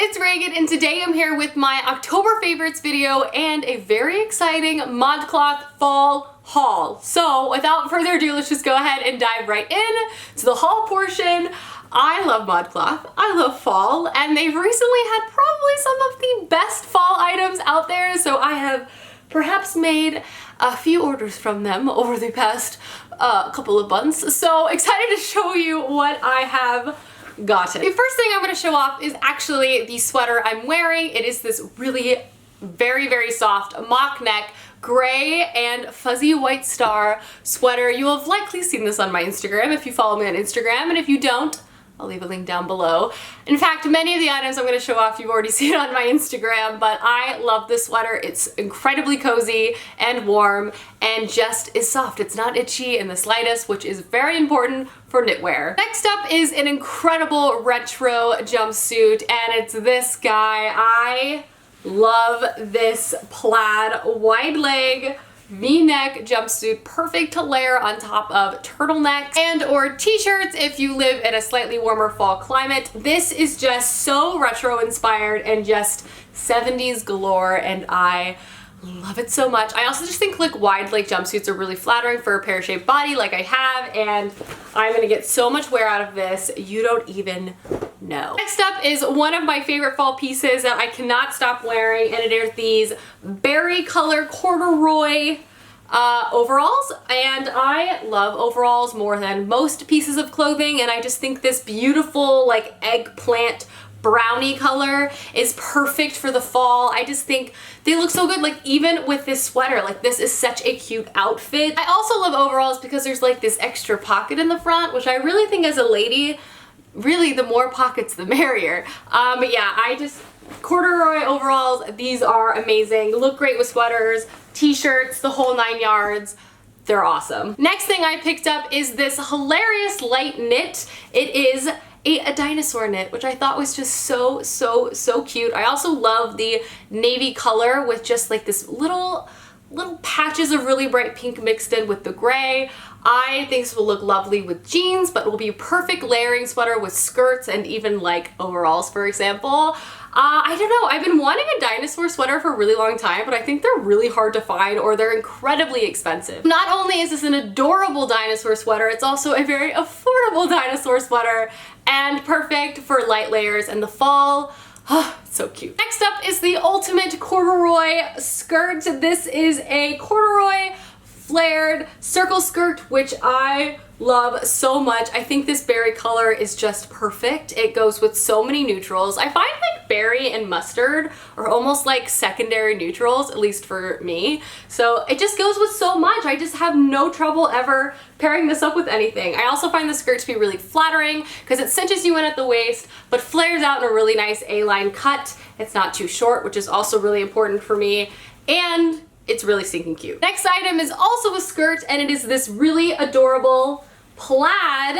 it's Reagan and today I'm here with my October favorites video and a very exciting ModCloth fall haul. So without further ado, let's just go ahead and dive right in to the haul portion. I love ModCloth, I love fall, and they've recently had probably some of the best fall items out there, so I have perhaps made a few orders from them over the past couple of months. So excited to show you what I have gotten. The first thing I'm going to show off is actually the sweater I'm wearing. It is this really very soft mock neck gray and fuzzy white star sweater. You will have likely seen this on my Instagram if you follow me on Instagram, and if you don't, I'll leave a link down below. In fact, many of the items I'm going to show off you've already seen on my Instagram, but I love this sweater. It's incredibly cozy and warm and just is soft. It's not itchy in the slightest, which is very important for knitwear. Next up is an incredible retro jumpsuit, and it's this guy. I love this plaid wide leg V-neck jumpsuit, perfect to layer on top of turtlenecks and or t-shirts if you live in a slightly warmer fall climate. This is just so retro inspired and just 70s galore, and I love it so much. I also just think like wide leg jumpsuits are really flattering for a pear-shaped body like I have, and I'm gonna get so much wear out of this you don't even know. Next up is one of my favorite fall pieces that I cannot stop wearing, and it is these berry color corduroy overalls, and I love overalls more than most pieces of clothing, and I just think this beautiful like eggplant brownie color is perfect for the fall. I just think they look so good, like even with this sweater, like this is such a cute outfit. I also love overalls because there's like this extra pocket in the front, which I really think as a lady, really the more pockets the merrier. But yeah, I just, corduroy overalls, these are amazing. Look great with sweaters, t-shirts, the whole 9 yards. They're awesome. Next thing I picked up is this hilarious light knit. It is a dinosaur knit, which I thought was just so cute. I also love the navy color with just like this little patches of really bright pink mixed in with the gray. I think this will look lovely with jeans, but will be a perfect layering sweater with skirts and even like overalls, for example. I don't know, I've been wanting a dinosaur sweater for a really long time, but I think they're really hard to find or they're incredibly expensive. Not only is this an adorable dinosaur sweater, it's also a very affordable dinosaur sweater and perfect for light layers in the fall. Oh, so cute. Next up is the ultimate corduroy skirt. This is a corduroy flared circle skirt, which I love so much. I think this berry color is just perfect. It goes with so many neutrals. I find like berry and mustard are almost like secondary neutrals, at least for me. So it just goes with so much. I just have no trouble ever pairing this up with anything. I also find the skirt to be really flattering because it cinches you in at the waist, but flares out in a really nice A-line cut. It's not too short, which is also really important for me. And it's really stinking cute. Next item is also a skirt, and it is this really adorable plaid,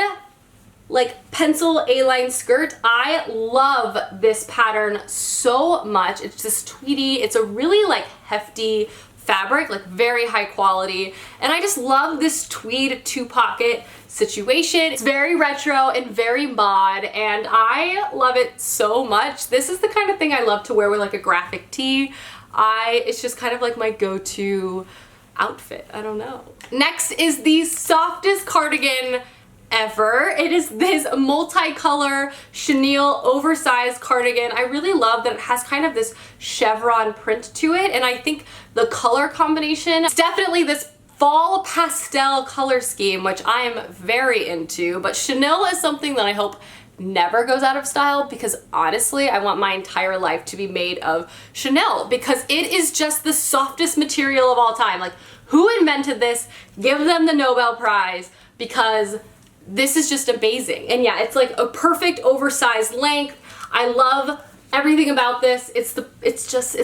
like pencil A-line skirt. I love this pattern so much. It's this tweedy, it's a really like hefty fabric, like very high quality, and I just love this tweed two-pocket situation. It's very retro and very mod, and I love it so much. This is the kind of thing I love to wear with like a graphic tee. It's just kind of like my go-to outfit. I don't know. Next is the softest cardigan ever. It is this multicolor chenille oversized cardigan. I really love that it has kind of this chevron print to it, and I think the color combination, it's definitely this fall pastel color scheme, which I'm very into, but chenille is something that I hope never goes out of style, because honestly I want my entire life to be made of chenille because it is just the softest material of all time. Like, who invented this? Give them the Nobel Prize, because this is just amazing. And yeah, it's like a perfect oversized length. I love everything about this. It's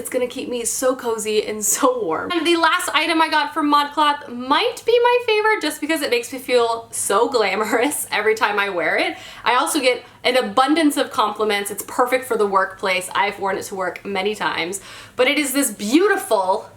gonna keep me so cozy and so warm. And the last item I got from ModCloth might be my favorite just because it makes me feel so glamorous every time I wear it. I also get an abundance of compliments. It's perfect for the workplace. I've worn it to work many times. But it is this beautiful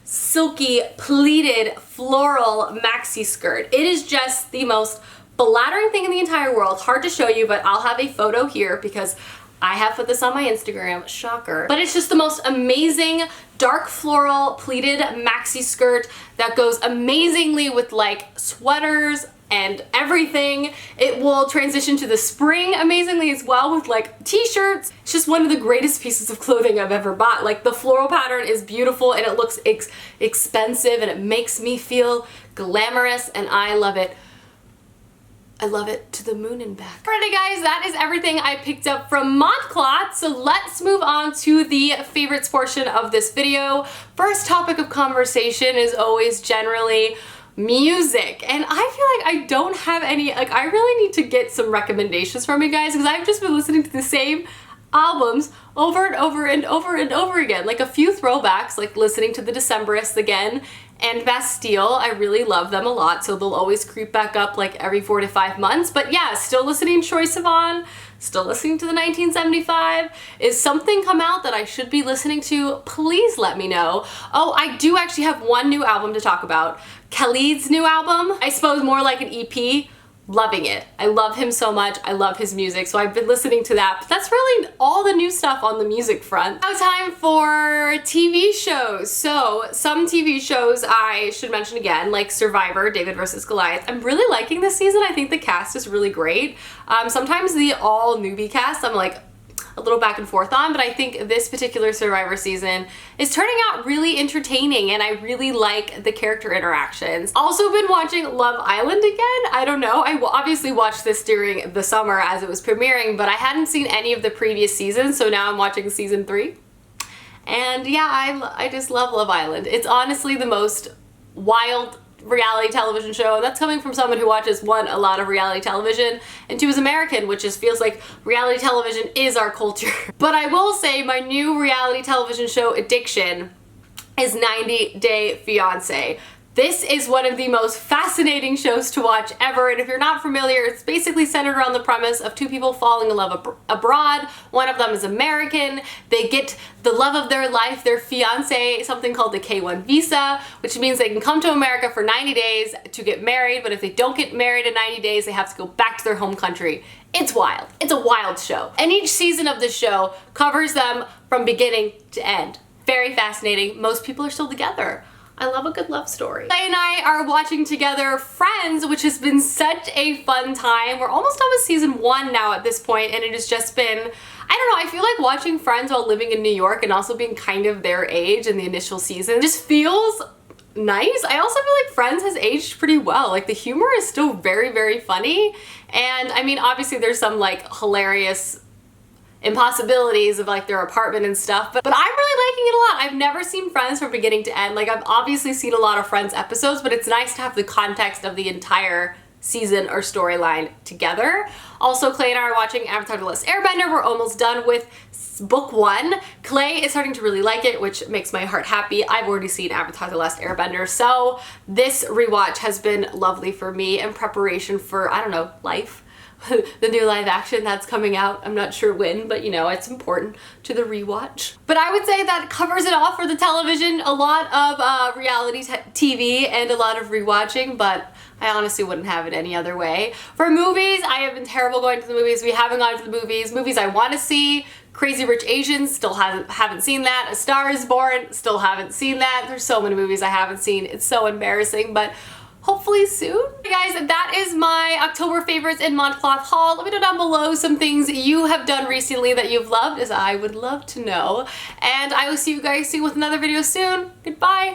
silky pleated floral maxi skirt. It is just the most flattering thing in the entire world. Hard to show you, but I'll have a photo here because I have put this on my Instagram, shocker. But it's just the most amazing dark floral pleated maxi skirt that goes amazingly with like sweaters and everything. It will transition to the spring amazingly as well with like t-shirts. It's just one of the greatest pieces of clothing I've ever bought. Like the floral pattern is beautiful and it looks expensive and it makes me feel glamorous and I love it. I love it to the moon and back. Alrighty guys, that is everything I picked up from ModCloth, so let's move on to the favorites portion of this video. First topic of conversation is always generally music, and I feel like I don't have any, like I really need to get some recommendations from you guys because I've just been listening to the same albums over and over and over and over again. Like a few throwbacks, like listening to the Decemberists again and Bastille. I really love them a lot, so they'll always creep back up like every 4 to 5 months. But yeah, still listening to Troye Sivan, still listening to the 1975. Is something come out that I should be listening to? Please let me know. Oh, I do actually have one new album to talk about. Khalid's new album, I suppose more like an EP. Loving it. I love him so much. I love his music, so I've been listening to that. But that's really all the new stuff on the music front. Now time for TV shows. So some TV shows I should mention again, like Survivor, David vs. Goliath. I'm really liking this season. I think the cast is really great. Sometimes the all newbie cast I'm like a little back and forth on, but I think this particular Survivor season is turning out really entertaining and I really like the character interactions. Also been watching Love Island again. I don't know, I obviously watched this during the summer as it was premiering, but I hadn't seen any of the previous seasons, so now I'm watching season 3. And yeah, I just love Love Island. It's honestly the most wild reality television show. That's coming from someone who watches, one, a lot of reality television, and two, is American, which just feels like reality television is our culture. But I will say my new reality television show addiction is 90 Day Fiancé. This is one of the most fascinating shows to watch ever, and if you're not familiar, it's basically centered around the premise of two people falling in love abroad. One of them is American. They get the love of their life, their fiance, something called the K-1 visa, which means they can come to America for 90 days to get married, but if they don't get married in 90 days, they have to go back to their home country. It's wild. It's a wild show. And each season of the show covers them from beginning to end. Very fascinating. Most people are still together. I love a good love story. Clay and I are watching together Friends, which has been such a fun time. We're almost done with season 1 now at this point, and it has just been, I don't know, I feel like watching Friends while living in New York and also being kind of their age in the initial season just feels nice. I also feel like Friends has aged pretty well. Like the humor is still very, very funny. And I mean, obviously there's some like hilarious impossibilities of like their apartment and stuff, but I'm really liking it a lot. I've never seen Friends from beginning to end. Like I've obviously seen a lot of Friends episodes, but it's nice to have the context of the entire season or storyline together. Also, Clay and I are watching Avatar: The Last Airbender. We're almost done with book 1. Clay is starting to really like it, which makes my heart happy. I've already seen Avatar: The Last Airbender, so this rewatch has been lovely for me in preparation for, I don't know, life. The new live action that's coming out. I'm not sure when, but you know, it's important to the rewatch. But I would say that covers it all for the television. A lot of reality TV and a lot of rewatching, but I honestly wouldn't have it any other way. For movies, I have been terrible going to the movies. We haven't gone to the movies. Movies I want to see, Crazy Rich Asians, still haven't seen that. A Star is Born, still haven't seen that. There's so many movies I haven't seen. It's so embarrassing, but hopefully soon. Hey guys, that is my October favorites in ModCloth haul. Let me know down below some things you have done recently that you've loved, as I would love to know. And I will see you guys soon with another video soon. Goodbye.